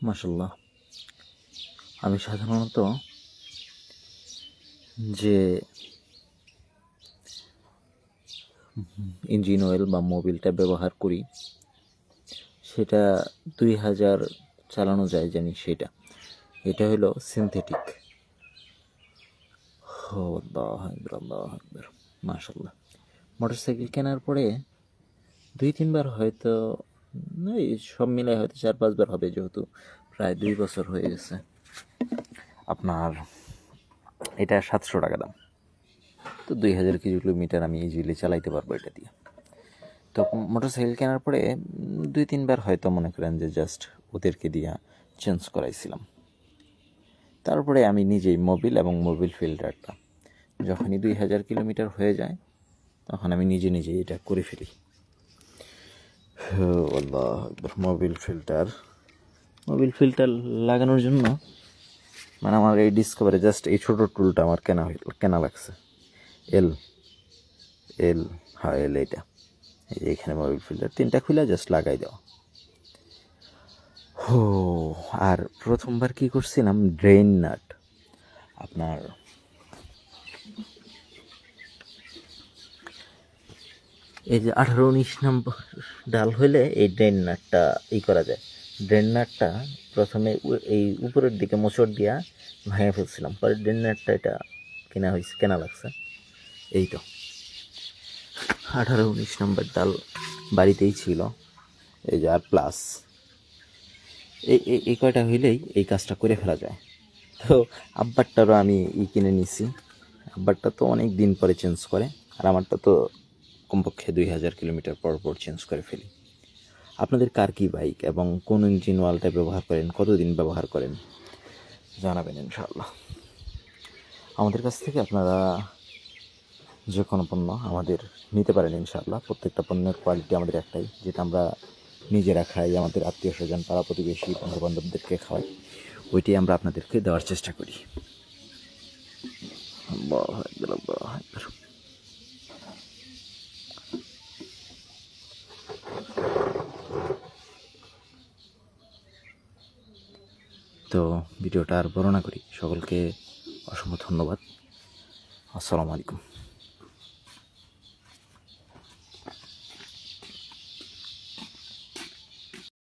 মাশাল্লাহ। আমি সাধারণত যে ইঞ্জিন অয়েল বা মোবিলটা ব্যবহার করি সেটা 2000 চালানো যায় জানি সেটা। এটা হলো সিনথেটিক। মাশাল্লাহ। মোটরসাইকেল কেনার পরে 2-3 বার হয়তো, এই সব মিলাই হয়তো 4-5 বার হবে, যেহেতু প্রায় 2 বছর হয়ে গেছে। আপনার এটা 700 টাকা দাম, তো 2000 কিলোমিটার আমি ইজিলি চালাইতে পারবো এটা দিয়ে। তো মোটরসাইকেল কেনার পরে 2-3 বার হয়তো মনে করেন যে জাস্ট ওদেরকে দিয়া চেঞ্জ করাইছিলাম। তারপরে আমি নিজেই মোবিল এবং মোবিল ফিল্টারটা যখনই 2000 কিলোমিটার হয়ে যায় তখন আমি নিজেই এটা করে ফেলি। আল্লাহ আকবার। মোবিল ফিল্টার লাগানোর জন্য মানে আমার এই ডিসকভারে জাস্ট এই ছোটো টুলটা আমার কেনা লাগছে। এল এইটা, এইখানে মোবিল ফিল্টার 3টা খুলে জাস্ট লাগাই দেওয়া। আর প্রথমবার কি করছিলাম, ড্রেন নাট, আপনার এই যে 18-19 নম্বর ডাল হইলে এই ড্রেন নাটটা করা যায়। ড্রেন নাটটা প্রথমে এই উপরের দিকে মোচড় দিয়া ভেঙে ফেলছিলাম, পরে ড্রেন নাটটা এটা কেনা লাগছে। এই তো 18-19 নম্বর ডাল বাড়িতেই ছিল, এই যে আর প্লাস এই কয়টা হইলেই এই কাজটা করে ফেলা যায়। তো আব্বারটারও আমি কিনে নিছি। আব্বারটা তো অনেক দিন পরে চেঞ্জ করে, আর আমারটা তো কমপক্ষে 2000 কিলোমিটার পর চেঞ্জ করে ফেলি। আপনাদের কার কি বাইক এবং কোন ইঞ্জিন ওয়ালটা ব্যবহার করেন, কতদিন ব্যবহার করেন জানাবেন ইনশাআল্লাহ। আমাদের কাছ থেকে আপনারা যে কোনো পণ্য আমাদের নিতে পারেন ইনশাআল্লাহ। প্রত্যেকটা পণ্যের কোয়ালিটি আমাদের একটাই, যেটা আমরা নিজেরা খাই, আমাদের আত্মীয় স্বজন, পাড়া প্রতিবেশী, বন্ধু বান্ধবদেরকে খাওয়াই, ওইটাই আমরা আপনাদেরকে দেওয়ার চেষ্টা করি। তো ভিডিওটা আর বড় না করি, সকলকে অসংখ্য ধন্যবাদ। আসসালামু আলাইকুম।